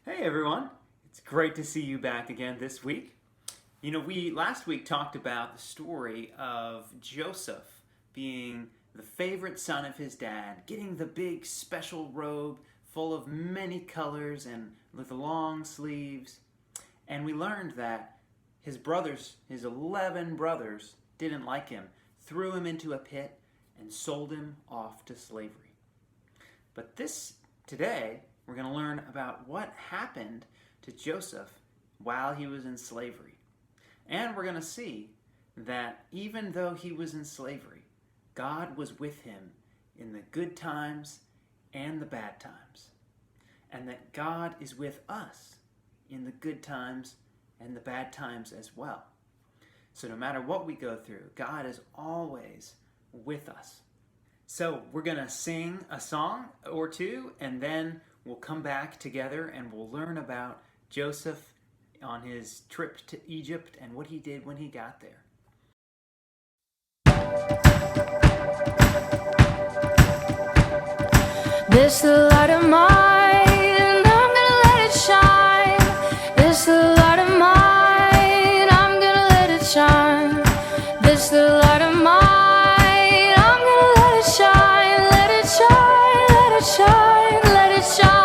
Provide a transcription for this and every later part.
Hey everyone, it's great to see you back again this week. We last week talked about the story of Joseph being the favorite son of his dad, getting the big special robe full of many colors and with long sleeves. And we learned that his brothers, his 11 brothers, didn't like him, threw him into a pit, and sold him off to slavery. But today, we're going to learn about what happened to Joseph while he was in slavery. And we're going to see that even though he was in slavery, God was with him in the good times and the bad times. And that God is with us in the good times and the bad times as well. So no matter what we go through, God is always with us. So we're going to sing a song or two, and then we'll come back together and we'll learn about Joseph on his trip to Egypt and what he did when he got there. This the light of mine, I'm gonna let it shine. This the light of mine, I'm gonna let it shine. This the light of mine, I'm gonna let it shine. Let it shine, let it shine, let it shine.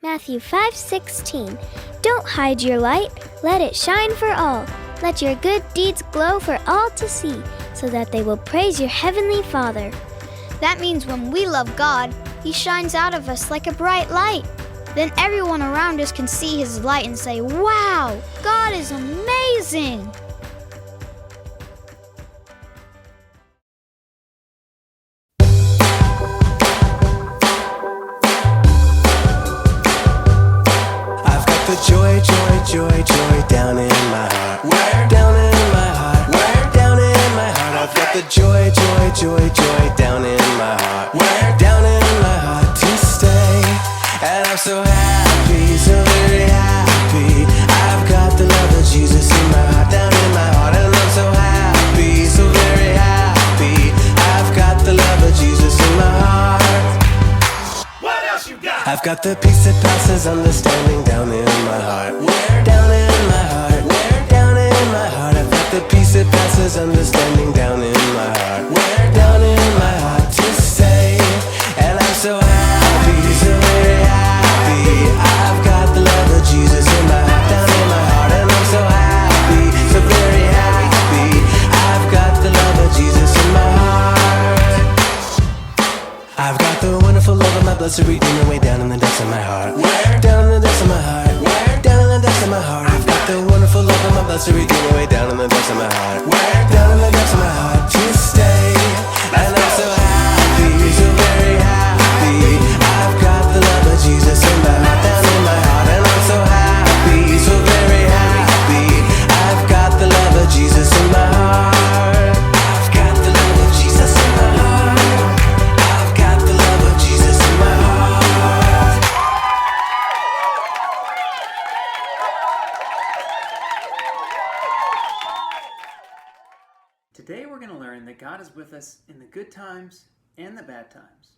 Matthew 5:16. Don't hide your light, let it shine for all. Let your good deeds glow for all to see, so that they will praise your heavenly Father. That means when we love God, He shines out of us like a bright light. Then everyone around us can see His light and say, "Wow, God is amazing!" the joy, joy, joy, joy down in my heart. Where? Down in my heart. Where? Down in my heart. I've got the joy, joy, joy, joy down in my heart. Where? Down in my heart to stay. And I'm so happy, so very happy. I've got the love of Jesus in my heart, down in my heart. And I'm so happy, so very happy. I've got the love of Jesus in my heart. What else you got? I've got the peace that passes understanding down in my heart. Where? Down in my heart. Where? Down in my heart. I've got the peace that passes understanding down in my heart. Where? Down in my heart to stay. And I'm so happy, so very happy. I've got the love of Jesus in my heart, down in my heart. And I'm so happy, so very happy. I've got the love of Jesus in my heart. I've got the wonderful love of my blessed Redeemer way down in the depths of my heart. Where? Down in the depths of my heart. Where? Down in the depths of my heart. I've got the wonderful love of my blessed Redeemer way down in the depths of my heart. Where? Down in the depths of my heart to stay. And I'm so happy, so very happy. I've got the love of Jesus in my heart, down in my heart. And I'm so happy, so very happy. I've got the love of Jesus in my heart. I've got the love of Jesus in my heart. I've got the love of Jesus in my heart. Today we're going to learn that God is with us in the good times and the bad times.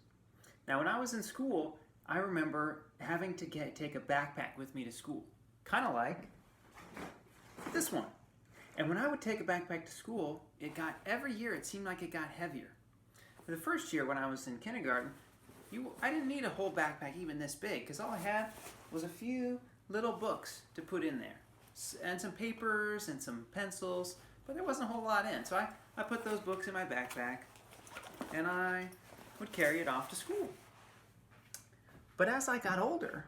Now, when I was in school, I remember having to take a backpack with me to school, kind of like this one. And when I would take a backpack to school, every year it seemed like it got heavier. For the first year when I was in kindergarten, I didn't need a whole backpack even this big, because all I had was a few little books to put in there, and some papers and some pencils, but there wasn't a whole lot in. So I put those books in my backpack, and I would carry it off to school. But as I got older,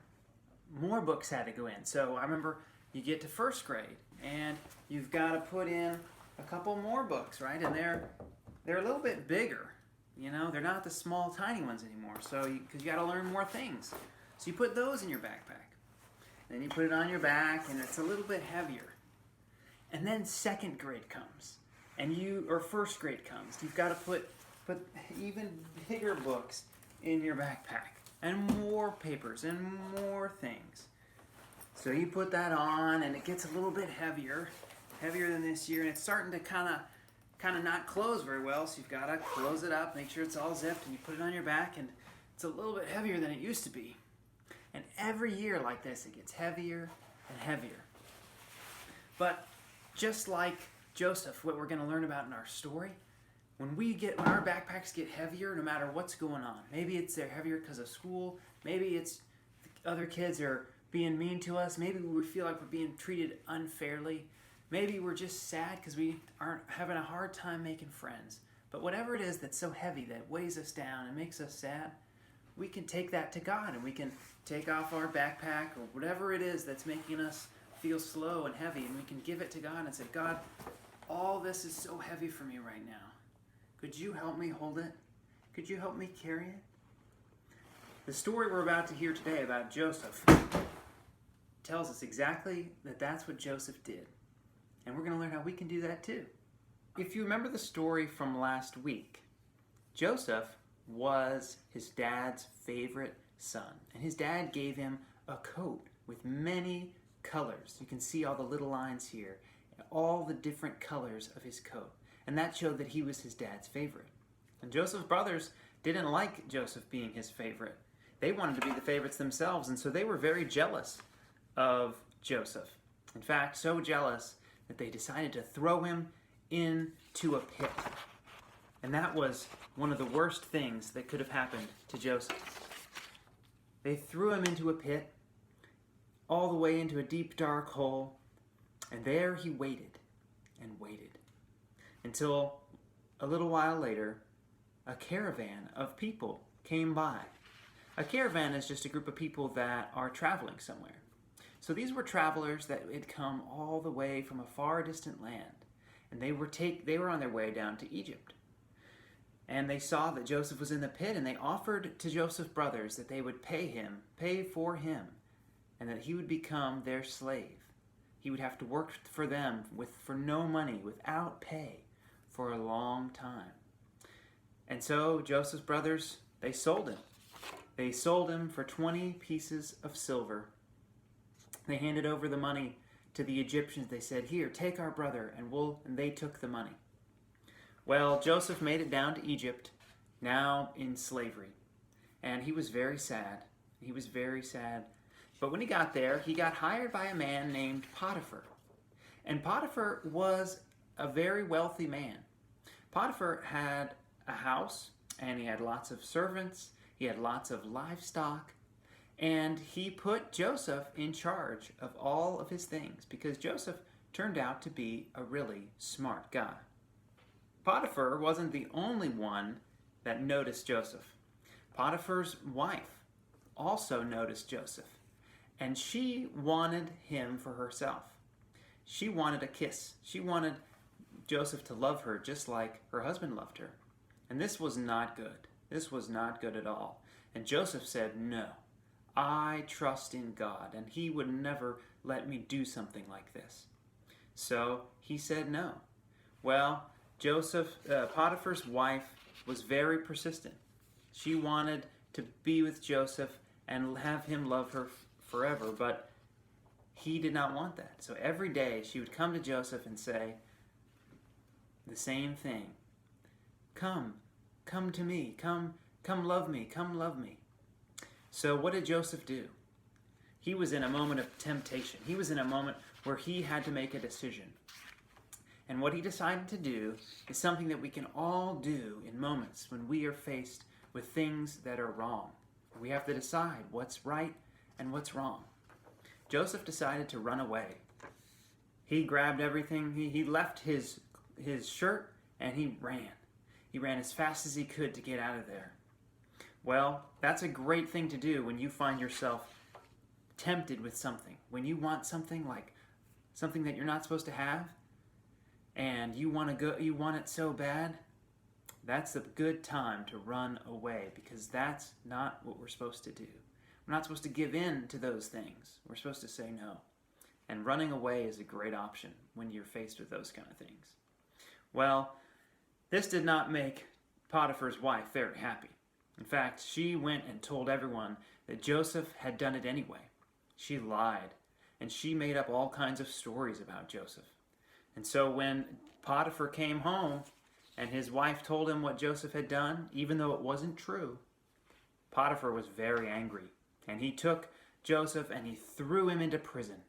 more books had to go in. So I remember you get to first grade, and you've got to put in a couple more books, right? And they're a little bit bigger. You know, they're not the small, tiny ones anymore. So because you got to learn more things. So you put those in your backpack. Then you put it on your back, and it's a little bit heavier. And then second grade comes, or first grade comes. You've got to put even bigger books in your backpack, and more papers, and more things. So you put that on, and it gets a little bit heavier than this year, and it's starting to kind of not close very well. So you've got to close it up, make sure it's all zipped, and you put it on your back, and it's a little bit heavier than it used to be. And every year like this, it gets heavier and heavier. But just like Joseph, what we're going to learn about in our story, when our backpacks get heavier, no matter what's going on, maybe they're heavier because of school, maybe it's other kids are being mean to us, maybe we feel like we're being treated unfairly, maybe we're just sad because we aren't having a hard time making friends. But whatever it is that's so heavy that weighs us down and makes us sad, we can take that to God, and we can take off our backpack or whatever it is that's making us feel slow and heavy, and we can give it to God and say, God, all this is so heavy for me right now. Could you help me hold it? Could you help me carry it? The story we're about to hear today about Joseph tells us exactly that's what Joseph did. And we're going to learn how we can do that too. If you remember the story from last week, Joseph was his dad's favorite son. And his dad gave him a coat with many colors. You can see all the little lines here, all the different colors of his coat. And that showed that he was his dad's favorite. And Joseph's brothers didn't like Joseph being his favorite. They wanted to be the favorites themselves, and so they were very jealous of Joseph. In fact, so jealous that they decided to throw him into a pit. And that was one of the worst things that could have happened to Joseph. They threw him into a pit, all the way into a deep, dark hole, and there he waited and waited until a little while later, a caravan of people came by. A caravan is just a group of people that are traveling somewhere. So these were travelers that had come all the way from a far distant land, and they were on their way down to Egypt. And they saw that Joseph was in the pit, and they offered to Joseph's brothers that they would pay for him and that he would become their slave. He would have to work for them for no money, without pay, for a long time. And so Joseph's brothers, they sold him. They sold him for 20 pieces of silver. They handed over the money to the Egyptians. They said, "Here, take our brother," and they took the money. Well, Joseph made it down to Egypt, now in slavery. And he was very sad. He was very sad. But when he got there, he got hired by a man named Potiphar. And Potiphar was a very wealthy man. Potiphar had a house, and he had lots of servants. He had lots of livestock. And he put Joseph in charge of all of his things because Joseph turned out to be a really smart guy. Potiphar wasn't the only one that noticed Joseph. Potiphar's wife also noticed Joseph, and she wanted him for herself. She wanted a kiss. She wanted Joseph to love her just like her husband loved her. And this was not good. This was not good at all. And Joseph said, "No, I trust in God, and he would never let me do something like this." So he said no. Well, Potiphar's wife was very persistent. She wanted to be with Joseph and have him love her forever, but he did not want that. So every day she would come to Joseph and say the same thing. Come to me, come love me, come love me. So what did Joseph do? He was in a moment of temptation. He was in a moment where he had to make a decision. And what he decided to do is something that we can all do in moments when we are faced with things that are wrong. We have to decide what's right and what's wrong. Joseph decided to run away. He grabbed everything. He left his shirt and he ran. He ran as fast as he could to get out of there. Well, that's a great thing to do when you find yourself tempted with something. When you want something like something that you're not supposed to have, and you want it so bad, that's a good time to run away, because that's not what we're supposed to do. We're not supposed to give in to those things. We're supposed to say no. And running away is a great option when you're faced with those kind of things. Well, this did not make Potiphar's wife very happy. In fact, she went and told everyone that Joseph had done it anyway. She lied, and she made up all kinds of stories about Joseph. And so when Potiphar came home and his wife told him what Joseph had done, even though it wasn't true, Potiphar was very angry. And he took Joseph and he threw him into prison.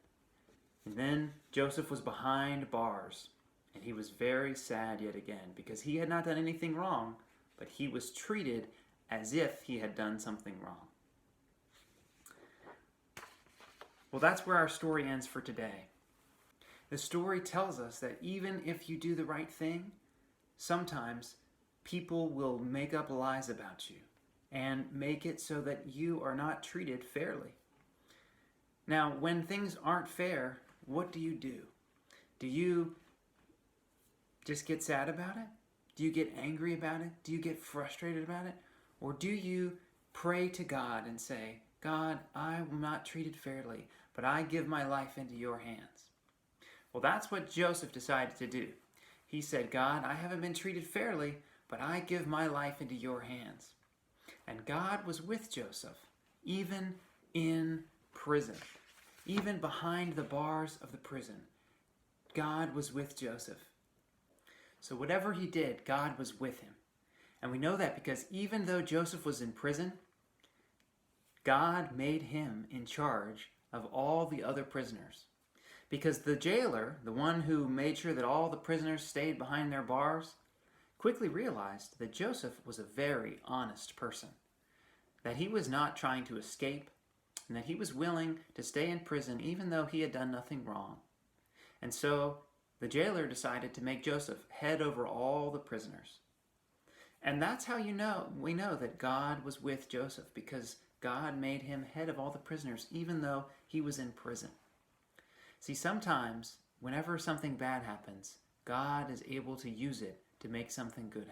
And then Joseph was behind bars. And he was very sad yet again, because he had not done anything wrong, but he was treated as if he had done something wrong. Well, that's where our story ends for today. The story tells us that even if you do the right thing, sometimes people will make up lies about you and make it so that you are not treated fairly. Now, when things aren't fair, what do? Do you just get sad about it? Do you get angry about it? Do you get frustrated about it? Or do you pray to God and say, "God, I am not treated fairly, but I give my life into your hands"? Well, that's what Joseph decided to do. He said, "God, I haven't been treated fairly, but I give my life into your hands." And God was with Joseph, even in prison, even behind the bars of the prison. God was with Joseph. So whatever he did, God was with him. And we know that because even though Joseph was in prison, God made him in charge of all the other prisoners. Because the jailer, the one who made sure that all the prisoners stayed behind their bars, quickly realized that Joseph was a very honest person, that he was not trying to escape, and that he was willing to stay in prison even though he had done nothing wrong. And so the jailer decided to make Joseph head over all the prisoners. And that's how we know that God was with Joseph, because God made him head of all the prisoners even though he was in prison. See, sometimes, whenever something bad happens, God is able to use it to make something good happen.